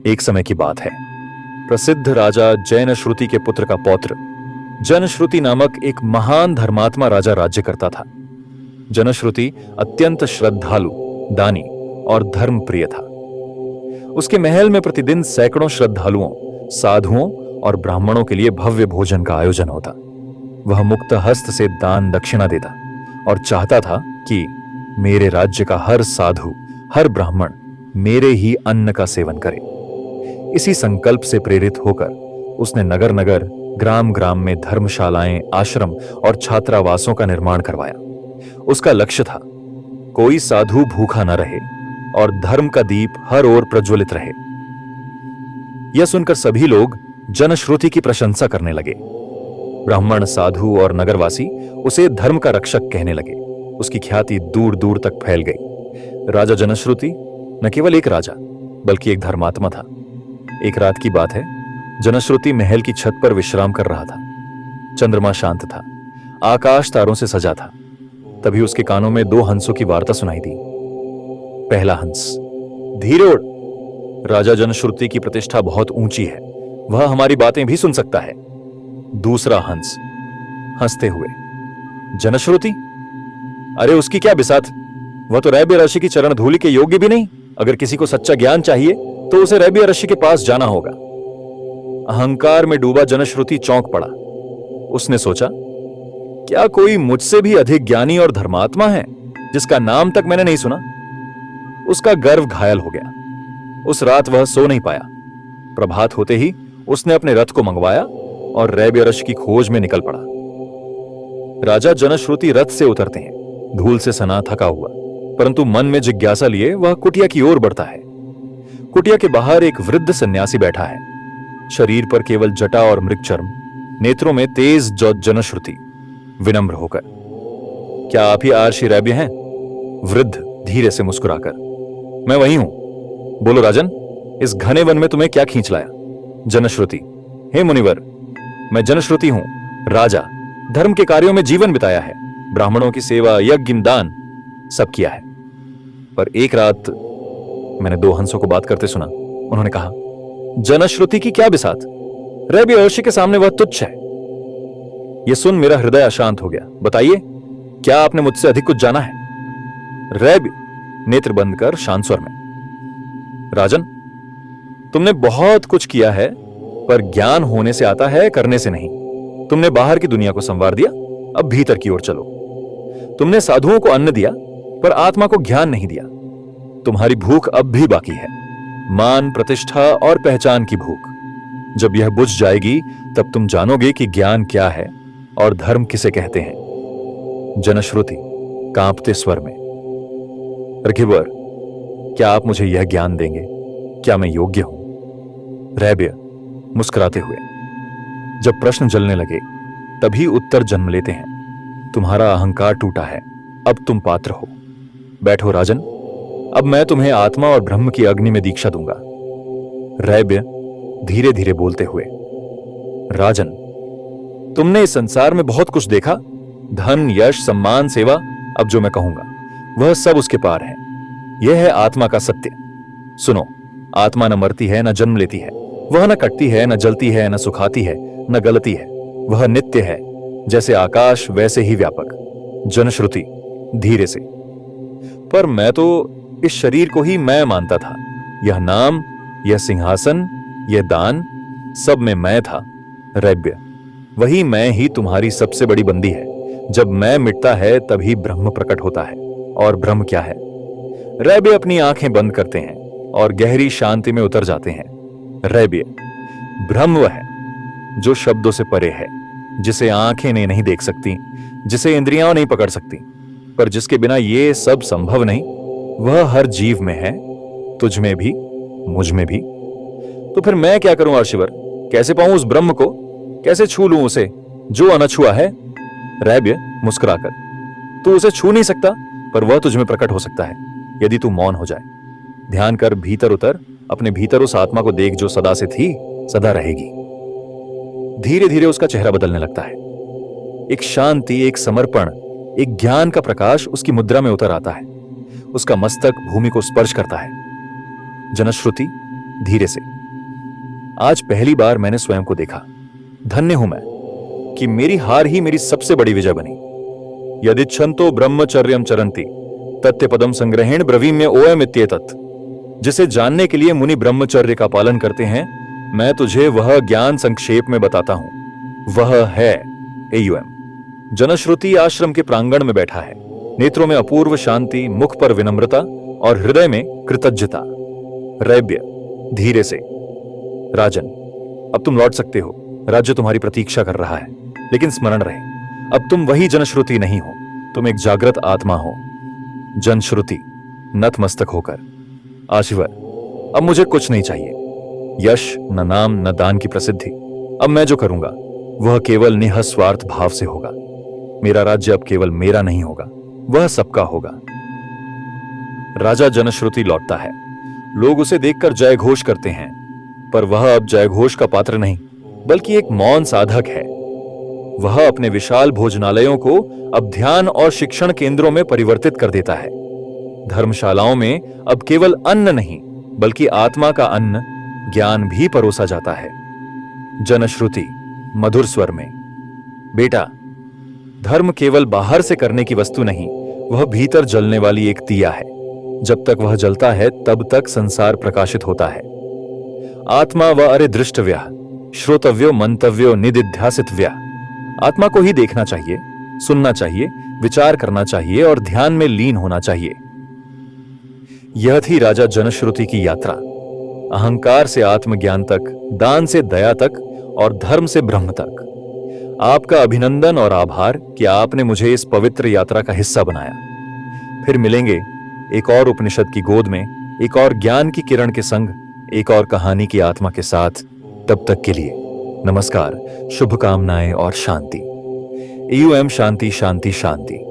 एक समय की बात है। प्रसिद्ध राजा जैनश्रुति के पुत्र का पौत्र जनश्रुति नामक एक महान धर्मात्मा राजा राज्य करता था। जनश्रुति अत्यंत श्रद्धालु, दानी और धर्म प्रिय था। उसके महल में प्रतिदिन सैकड़ों श्रद्धालुओं, साधुओं और ब्राह्मणों के लिए भव्य भोजन का आयोजन होता। वह मुक्त हस्त से दान दक्षिणा देता और चाहता था कि मेरे राज्य का हर साधु, हर ब्राह्मण मेरे ही अन्न का सेवन करे। इसी संकल्प से प्रेरित होकर उसने नगर नगर, ग्राम ग्राम में धर्मशालाएं, आश्रम और छात्रावासों का निर्माण करवाया। उसका लक्ष्य था कोई साधु भूखा न रहे और धर्म का दीप हर ओर प्रज्वलित रहे। यह सुनकर सभी लोग जनश्रुति की प्रशंसा करने लगे। ब्राह्मण, साधु और नगरवासी उसे धर्म का रक्षक कहने लगे। उसकी ख्याति दूर दूर तक फैल गई। राजा जनश्रुति न केवल एक राजा बल्कि एक धर्मात्मा था। एक रात की बात है, जनश्रुति महल की छत पर विश्राम कर रहा था। चंद्रमा शांत था, आकाश तारों से सजा था। तभी उसके कानों में दो हंसों की वार्ता सुनाई दी। पहला हंस, धीरे उड़, राजा जनश्रुति की प्रतिष्ठा बहुत ऊंची है, वह हमारी बातें भी सुन सकता है। दूसरा हंस हंसते हुए, जनश्रुति, अरे उसकी क्या बिसात, वह तो रैब्य ऋषि की चरण धूलि के योग्य भी नहीं। अगर किसी को सच्चा ज्ञान चाहिए तो उसे रैब्य ऋषि के पास जाना होगा। अहंकार में डूबा जनश्रुति चौंक पड़ा। उसने सोचा, क्या कोई मुझसे भी अधिक ज्ञानी और धर्मात्मा है जिसका नाम तक मैंने नहीं सुना? उसका गर्व घायल हो गया। उस रात वह सो नहीं पाया। प्रभात होते ही उसने अपने रथ को मंगवाया और रैब्य ऋषि की खोज में निकल पड़ा। राजा जनश्रुति रथ से उतरते हैं, धूल से सना थका हुआ, परंतु मन में जिज्ञासा लिए वह कुटिया की ओर बढ़ता है। कुटिया के बाहर एक वृद्ध सन्यासी बैठा है। शरीर पर केवल जटा और मृगचर्म, नेत्रों में तेज जनश्रुति विनम्र होकर, क्या आप ही आर्षि रैब्य हैं? वृद्ध धीरे से मुस्कुराकर, मैं वही हूं। बोलो राजन, इस घने वन में तुम्हें क्या खींच लाया? जनश्रुति, हे मुनिवर, मैं जनश्रुति हूं, राजा। धर्म के कार्यों में जीवन बिताया है, ब्राह्मणों की सेवा, यज्ञ, दान सब किया है। पर एक रात मैंने दो हंसों को बात करते सुना। उन्होंने कहा, जनश्रुति की क्या बिसात, रैब्य ऋषि के सामने वह तुच्छ है। यह सुन मेरा हृदय अशांत हो गया। बताइए, क्या आपने मुझसे अधिक कुछ जाना है? रैब्य नेत्र बंद कर शांत स्वर में, राजन, तुमने बहुत कुछ किया है, पर ज्ञान होने से आता है, करने से नहीं। तुमने बाहर की दुनिया को संवार दिया, अब भीतर की ओर चलो। तुमने साधुओं को अन्न दिया, पर आत्मा को ज्ञान नहीं दिया। तुम्हारी भूख अब भी बाकी है, मान, प्रतिष्ठा और पहचान की भूख। जब यह बुझ जाएगी तब तुम जानोगे कि ज्ञान क्या है और धर्म किसे कहते हैं। जनश्रुति कांपते स्वर में, रघुवर, क्या आप मुझे यह ज्ञान देंगे? क्या मैं योग्य हूं? रैब्य मुस्कुराते हुए, जब प्रश्न जलने लगे तभी उत्तर जन्म लेते हैं। तुम्हारा अहंकार टूटा है, अब तुम पात्र हो। बैठो राजन, अब मैं तुम्हें आत्मा और ब्रह्म की अग्नि में दीक्षा दूंगा। रैब्य धीरे धीरे बोलते हुए, राजन, तुमने इस संसार में बहुत कुछ देखा, धन, यश, सम्मान, सेवा। अब जो मैं कहूंगा वह सब उसके पार है। यह है आत्मा का सत्य। सुनो, आत्मा न मरती है, न जन्म लेती है। वह न कटती है, न जलती है, न सुखाती है, न गलती है। वह नित्य है, जैसे आकाश वैसे ही व्यापक। जनश्रुति धीरे से, पर मैं तो इस शरीर को ही मैं मानता था। यह नाम, यह सिंहासन, यह दान, सब में मैं था। रैब्य, वही मैं ही तुम्हारी सबसे बड़ी बंदी है। जब मैं मिटता है तभी ब्रह्म प्रकट होता है। और ब्रह्म क्या है? रैब्य अपनी आंखें बंद करते हैं और गहरी शांति में उतर जाते हैं। रैब्य, ब्रह्म वह है जो शब्दों से परे है, जिसे आंखें ने नहीं देख सकती, जिसे इंद्रियां नहीं पकड़ सकती, पर जिसके बिना ये सब संभव नहीं। वह हर जीव में है, तुझ में भी, मुझ में भी। तो फिर मैं क्या करूं अर्शिवर? कैसे पाऊं उस ब्रह्म को? कैसे छू लूं उसे जो अनछुआ है? रैब्य मुस्कुराकर, तू उसे छू नहीं सकता, पर वह तुझ में प्रकट हो सकता है यदि तू मौन हो जाए। ध्यान कर, भीतर उतर, अपने भीतर उस आत्मा को देख जो सदा से थी, सदा रहेगी। धीरे धीरे उसका चेहरा बदलने लगता है। एक शांति, एक समर्पण, एक ज्ञान का प्रकाश उसकी मुद्रा में उतर आता है। उसका मस्तक भूमि को स्पर्श करता है। जनश्रुति धीरे से। आज पहली बार मैंने स्वयं को देखा। धन्य हूं मैं कि मेरी हार ही मेरी सबसे बड़ी विजय बनी। यदिच्छन्तो ब्रह्मचर्यम चरन्ति तत्ते पदम संग्रहेण ब्रवीम्य ओयम इत्येतत्। जिसे जानने के लिए मुनि ब्रह्मचर्य का पालन करते हैं, मैं तुझे वह ज्ञान संक्षेप में बताता हूं। वह है एयूएम। जनश्रुति आश्रम के प्रांगण में बैठा है। नेत्रों में अपूर्व शांति, मुख पर विनम्रता और हृदय में कृतज्ञता। रैब्य धीरे से। राजन, अब तुम लौट सकते हो। राज्य तुम्हारी प्रतीक्षा कर रहा है। लेकिन स्मरण रहे, अब तुम वही जनश्रुति नहीं हो, तुम एक जागृत आत्मा हो। जनश्रुति नतमस्तक होकर। आशिवर, अब मुझे कुछ नहीं चाहिए। यश, न नाम, न दान की प्रसिद्धि। अब मैं जो करूंगा वह केवल निःस्वार्थ भाव से होगा। मेरा राज्य अब केवल मेरा नहीं होगा, वह सबका होगा। राजा जनश्रुति लौटता है। लोग उसे देखकर जय घोष करते हैं, पर वह अब जय घोष का पात्र नहीं, बल्कि एक मौन साधक है। वह अपने विशाल भोजनालयों को अब ध्यान और शिक्षण केंद्रों में परिवर्तित कर देता है। धर्मशालाओं में अब केवल अन्न नहीं, बल्कि आत्मा का अन्न, ज्ञान भी परोसा जाता है। जनश्रुति मधुर स्वर में, बेटा, धर्म केवल बाहर से करने की वस्तु नहीं, वह भीतर जलने वाली एक दिया है। जब तक वह जलता है तब तक संसार प्रकाशित होता है। आत्मा व अरे दृष्टव्य, श्रोतव्यो मंतव्यो निदिध्यासितव्य। आत्मा को ही देखना चाहिए, सुनना चाहिए, विचार करना चाहिए और ध्यान में लीन होना चाहिए। यह थी राजा जनश्रुति की यात्रा। अहंकार से आत्मज्ञान तक, दान से दया तक और धर्म से ब्रह्म तक। आपका अभिनंदन और आभार कि आपने मुझे इस पवित्र यात्रा का हिस्सा बनाया। फिर मिलेंगे एक और उपनिषद की गोद में, एक और ज्ञान की किरण के संग, एक और कहानी की आत्मा के साथ। तब तक के लिए नमस्कार, शुभकामनाएं और शांति। एयूएम शांति शांति शांति।